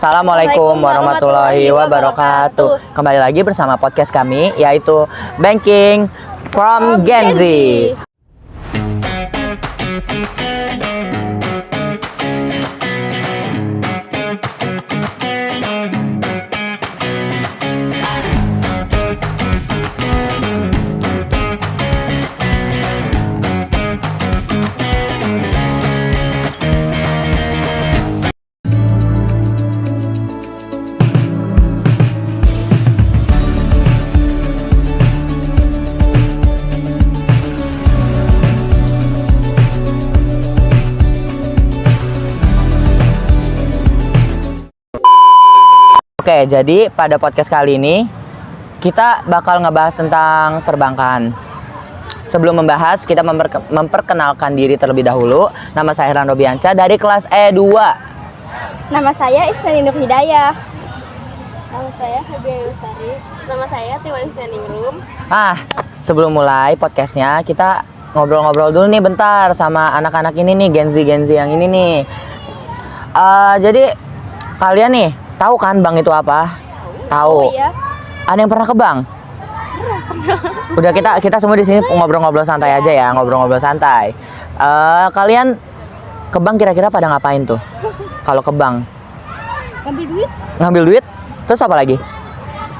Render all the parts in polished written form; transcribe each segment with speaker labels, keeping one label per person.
Speaker 1: Assalamualaikum warahmatullahi wabarakatuh. Kembali lagi bersama podcast kami, yaitu Banking from Gen Z. Oke, jadi pada podcast kali ini kita bakal ngebahas tentang perbankan. Sebelum membahas, kita memperkenalkan diri terlebih dahulu. Nama saya Heran Robiansyah dari kelas E2.
Speaker 2: Nama saya Isnani Nur Hidayah.
Speaker 3: Nama saya Habibie Lestari. Nama saya Tiwan Seningrum.
Speaker 1: Sebelum mulai podcastnya, kita ngobrol-ngobrol dulu nih bentar sama anak-anak ini nih, Gen Z yang ini nih. Jadi kalian nih tahu kan bank itu apa? Tahu.
Speaker 2: Iya.
Speaker 1: Ada yang pernah ke bank? Udah kita semua di sini ngobrol-ngobrol santai aja ya, ngobrol-ngobrol santai. Kalian ke bank kira-kira pada ngapain tuh? Kalau ke bank?
Speaker 2: Ngambil duit.
Speaker 1: Ngambil duit? Terus apa lagi?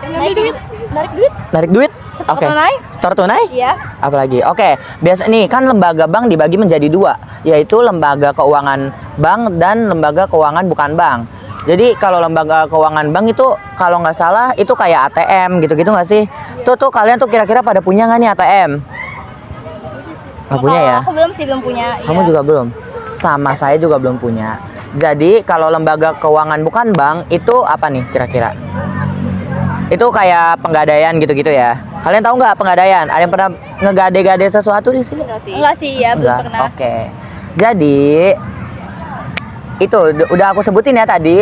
Speaker 2: Ngambil duit. Narik duit.
Speaker 1: Narik duit?
Speaker 2: Setor
Speaker 1: Oke.
Speaker 2: tunai.
Speaker 1: Setor tunai?
Speaker 2: Iya.
Speaker 1: Apalagi? Oke. Biasa nih kan lembaga bank dibagi menjadi dua, yaitu lembaga keuangan bank dan lembaga keuangan bukan bank. Jadi kalau lembaga keuangan bank itu kalau nggak salah itu kayak ATM gitu-gitu nggak sih? Tuh kalian tuh kira-kira pada punya nggak nih ATM? Nggak punya ya?
Speaker 2: Aku belum punya.
Speaker 1: Kamu
Speaker 2: Iya.
Speaker 1: juga belum? Sama saya juga belum punya. Jadi kalau lembaga keuangan bukan bank itu apa nih kira-kira? Itu kayak penggadaian gitu-gitu ya. Kalian tahu nggak penggadaian? Ada yang pernah ngegade-gade sesuatu di sini?
Speaker 2: Enggak sih ya, belum pernah.
Speaker 1: Oke. Jadi itu udah aku sebutin ya tadi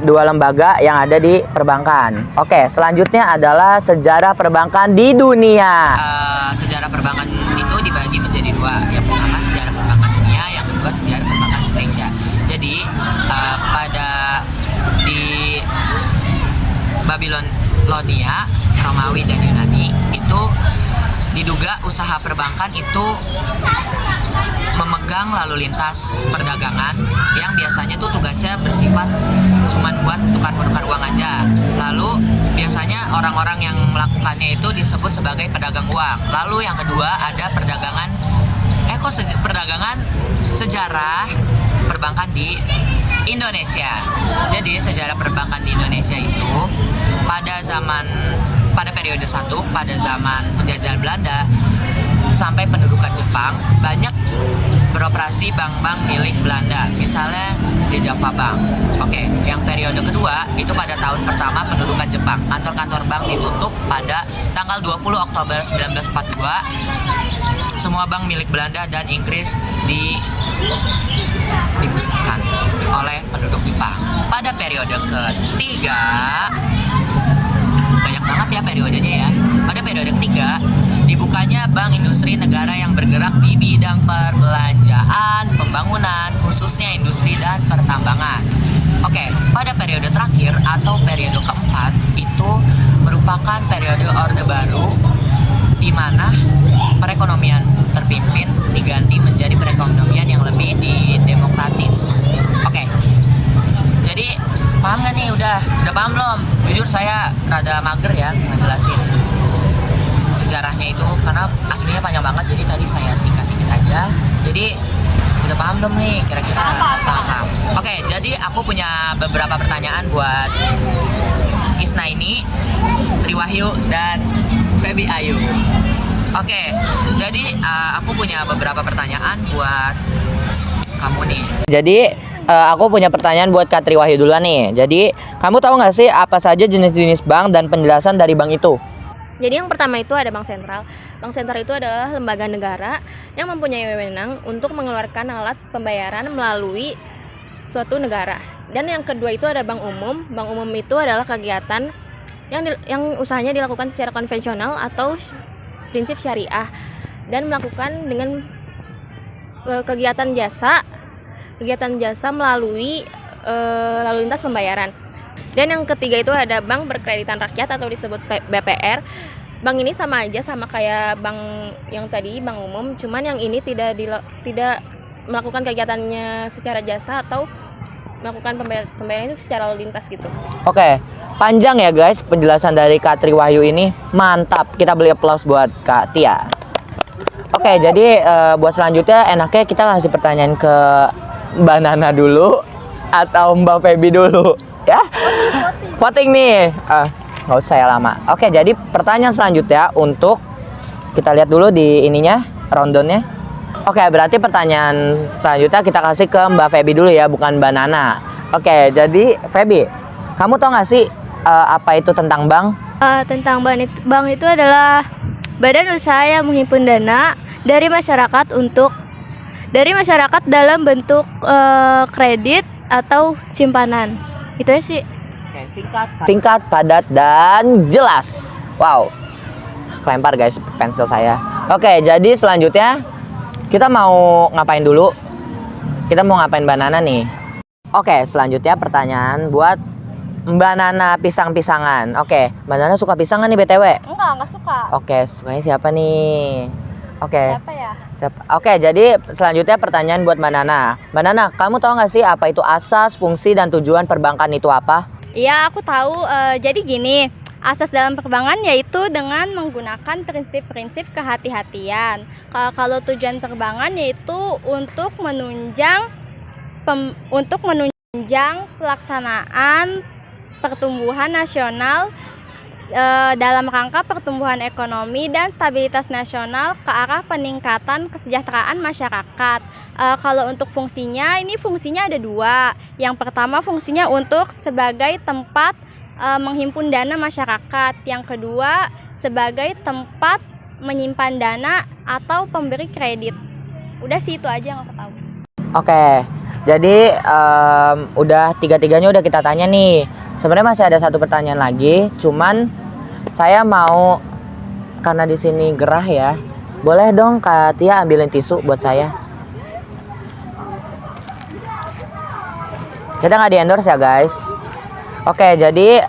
Speaker 1: dua lembaga yang ada di perbankan. Oke, selanjutnya adalah sejarah perbankan di dunia. Sejarah perbankan itu dibagi menjadi dua. Yang pertama sejarah perbankan dunia, yang kedua sejarah perbankan Indonesia. Jadi pada di Babilonia, Romawi dan Yunani itu diduga usaha perbankan itu memegang lalu lintas perdagangan yang biasanya tuh tugasnya bersifat cuman buat tukar-menukar uang aja. Lalu biasanya orang-orang yang melakukannya itu disebut sebagai pedagang uang. Lalu yang kedua ada perdagangan sejarah perbankan di Indonesia. Jadi sejarah perbankan di Indonesia itu pada periode 1 pada zaman penjajahan Belanda sampai pendudukan Jepang banyak beroperasi bank-bank milik Belanda, misalnya di Java Bank. Oke, yang periode kedua itu pada tahun pertama pendudukan Jepang. Kantor-kantor bank ditutup pada tanggal 20 Oktober 1942. Semua bank milik Belanda dan Inggris dimusnahkan oleh penduduk Jepang. Pada periode ketiga, banyak banget ya periodenya ya. Pada periode ketiga dibukanya Bank Industri Negara yang bergerak di bidang perbelanjaan, pembangunan, khususnya industri dan pertambangan. Oke, pada periode terakhir atau periode keempat itu merupakan periode Orde Baru di mana perekonomian terpimpin diganti menjadi perekonomian yang lebih demokratis. Oke. Jadi paham gak nih? Udah paham belum? Jujur saya rada mager ya ngejelasin sejarahnya itu karena aslinya panjang banget, jadi tadi saya singkat dikit aja. Jadi udah paham belum nih kira-kira? Paham. Oke, jadi aku punya beberapa pertanyaan buat Isna ini, Triwahyu dan Febi Ayu. Oke, jadi aku punya beberapa pertanyaan buat kamu nih. Jadi aku punya pertanyaan buat Kak Triwahyu dulu nih. Jadi kamu tahu nggak sih apa saja jenis-jenis bank dan penjelasan dari bank itu?
Speaker 3: Jadi yang pertama itu ada bank sentral. Bank sentral itu adalah lembaga negara yang mempunyai wewenang untuk mengeluarkan alat pembayaran melalui suatu negara. Dan yang kedua itu ada bank umum. Bank umum itu adalah kegiatan yang usahanya dilakukan secara konvensional atau prinsip syariah dan melakukan dengan kegiatan jasa melalui lalu lintas pembayaran. Dan yang ketiga itu ada bank berkreditan rakyat atau disebut BPR. Bank ini sama aja sama kayak bank yang tadi, bank umum, cuman yang ini tidak melakukan kegiatannya secara jasa atau melakukan pembayaran itu secara lalu lintas gitu.
Speaker 1: Oke, panjang ya guys penjelasan dari Kak Triwahyu ini. Mantap, kita beli aplaus buat Kak Tia. Oke, jadi buat selanjutnya enaknya kita kasih pertanyaan ke Mbak Nana dulu atau Mbak Feby dulu ya. Voting nih. Nggak usah ya lama. Oke, jadi pertanyaan selanjutnya untuk kita lihat dulu di ininya, rundownnya. Oke, berarti pertanyaan selanjutnya kita kasih ke Mbak Feby dulu ya, bukan Mbak Nana. Oke, jadi Feby, kamu tau nggak sih apa itu tentang bank?
Speaker 2: Tentang bank itu adalah badan usaha yang menghimpun dana dari masyarakat dalam bentuk kredit atau simpanan. Itu aja sih.
Speaker 1: Singkat, padat, dan jelas. Wow, kelempar guys pensil saya. Oke, jadi selanjutnya kita mau ngapain dulu? Kita mau ngapain Mbak Nana nih? Oke, selanjutnya pertanyaan buat Mbak Nana pisang-pisangan. Oke, Mbak Nana suka pisang nih BTW?
Speaker 2: Enggak suka.
Speaker 1: Oke, sukanya siapa nih? Oke.
Speaker 2: Siapa ya?
Speaker 1: Oke, jadi selanjutnya pertanyaan buat Mbak Nana. Mbak Nana, kamu tahu nggak sih apa itu asas, fungsi, dan tujuan perbankan itu apa?
Speaker 2: Iya, aku tahu. Jadi gini, asas dalam perbankan yaitu dengan menggunakan prinsip-prinsip kehati-hatian. Kalau tujuan perbankan yaitu untuk menunjang pelaksanaan pertumbuhan nasional dalam rangka pertumbuhan ekonomi dan stabilitas nasional ke arah peningkatan kesejahteraan masyarakat. Kalau untuk fungsinya, ini fungsinya ada dua. Yang pertama fungsinya untuk sebagai tempat menghimpun dana masyarakat. Yang kedua sebagai tempat menyimpan dana atau pemberi kredit. Udah sih, itu aja yang aku tahu.
Speaker 1: Oke, jadi udah tiga-tiganya udah kita tanya nih. Sebenarnya masih ada satu pertanyaan lagi, cuman saya mau, karena di sini gerah ya, boleh dong Kak Tia ambilin tisu buat saya. Kita nggak di endorse ya guys. Oke, jadi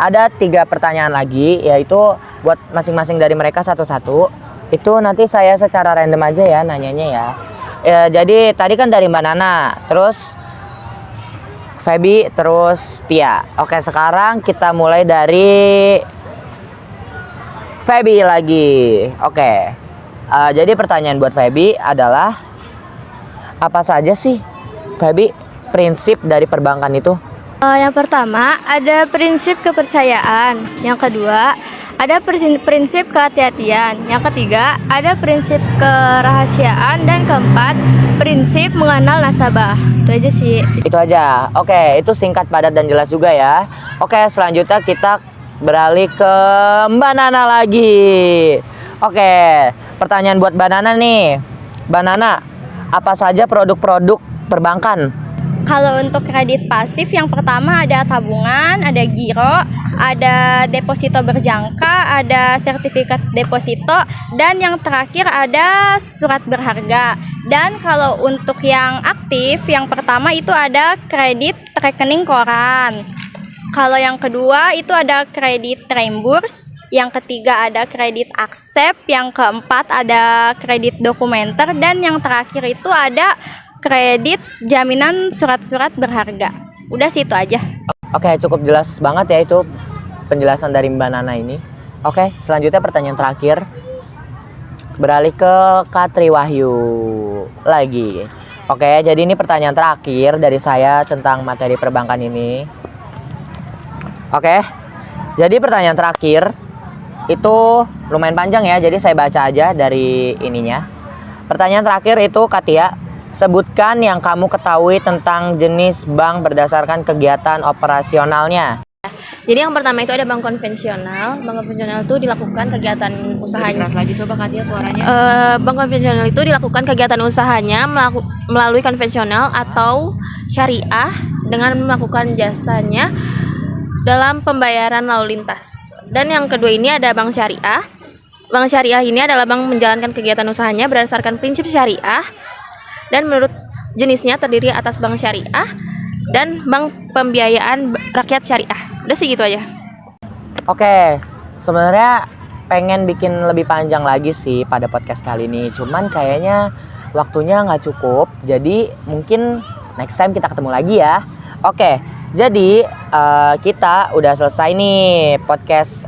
Speaker 1: ada 3 pertanyaan lagi, yaitu buat masing-masing dari mereka satu-satu. Itu nanti saya secara random aja ya nanyanya ya. Jadi tadi kan dari Mbak Nana, terus Feby, terus Tia. Oke, sekarang kita mulai dari Feby lagi. Oke, jadi pertanyaan buat Feby adalah, apa saja sih Feby prinsip dari perbankan itu?
Speaker 2: Yang pertama ada prinsip kepercayaan. Yang kedua ada prinsip kehati-hatian. Yang ketiga ada prinsip kerahasiaan. Dan keempat prinsip mengenal nasabah. Itu aja sih.
Speaker 1: Itu aja. Oke, itu singkat, padat, dan jelas juga ya. Oke, selanjutnya kita beralih ke Mbak Nana lagi. Oke, pertanyaan buat Mbak Nana nih. Mbak Nana, apa saja produk-produk perbankan?
Speaker 2: Kalau untuk kredit pasif, yang pertama ada tabungan, ada giro, ada deposito berjangka, ada sertifikat deposito, dan yang terakhir ada surat berharga. Dan kalau untuk yang aktif, yang pertama itu ada kredit rekening koran. Kalau yang kedua itu ada kredit reimburse, yang ketiga ada kredit aksep, yang keempat ada kredit dokumenter, dan yang terakhir itu ada kredit jaminan surat-surat berharga. Udah sih, itu aja.
Speaker 1: Oke, cukup jelas banget ya itu penjelasan dari Mbak Nana ini. Oke, selanjutnya pertanyaan terakhir. Beralih ke Kak Triwahyu lagi. Oke, jadi ini pertanyaan terakhir dari saya tentang materi perbankan ini. Oke, jadi pertanyaan terakhir itu lumayan panjang ya, jadi saya baca aja dari ininya. Pertanyaan terakhir itu, Kak Tia, sebutkan yang kamu ketahui tentang jenis bank berdasarkan kegiatan operasionalnya.
Speaker 3: Jadi yang pertama itu ada bank konvensional. Bank konvensional itu dilakukan kegiatan usahanya.
Speaker 1: Keras lagi, coba Katia suaranya.
Speaker 3: Bank konvensional itu dilakukan kegiatan usahanya melalui konvensional atau syariah dengan melakukan jasanya dalam pembayaran lalu lintas. Dan yang kedua ini ada bank syariah. Bank syariah ini adalah bank menjalankan kegiatan usahanya berdasarkan prinsip syariah dan menurut jenisnya terdiri atas bank syariah, dan bank pembiayaan rakyat syariah. Udah sih gitu aja.
Speaker 1: Oke, sebenarnya pengen bikin lebih panjang lagi sih pada podcast kali ini. Cuman kayaknya waktunya nggak cukup. Jadi mungkin next time kita ketemu lagi ya. Oke, jadi kita udah selesai nih podcast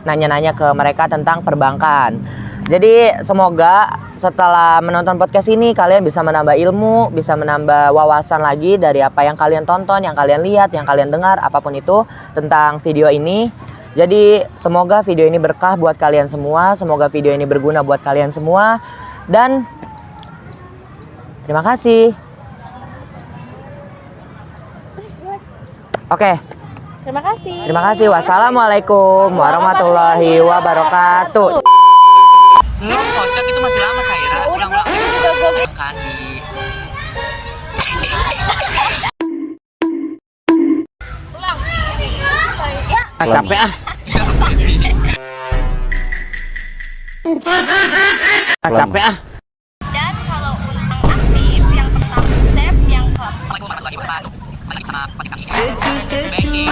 Speaker 1: nanya-nanya ke mereka tentang perbankan. Jadi semoga setelah menonton podcast ini kalian bisa menambah ilmu, bisa menambah wawasan lagi dari apa yang kalian tonton, yang kalian lihat, yang kalian dengar, apapun itu tentang video ini. Jadi semoga video ini berkah buat kalian semua, semoga video ini berguna buat kalian semua, dan terima kasih. Oke,
Speaker 2: Terima kasih.
Speaker 1: terima kasih. Wassalamualaikum warahmatullahi wabarakatuh. Belum, kocak itu masih lama, Saira. Ulang-ulang. Kan di
Speaker 4: Capek ah. Capek ah.
Speaker 2: Dan kalau untuk aktif, yang pertama save, yang keempat
Speaker 1: Banking,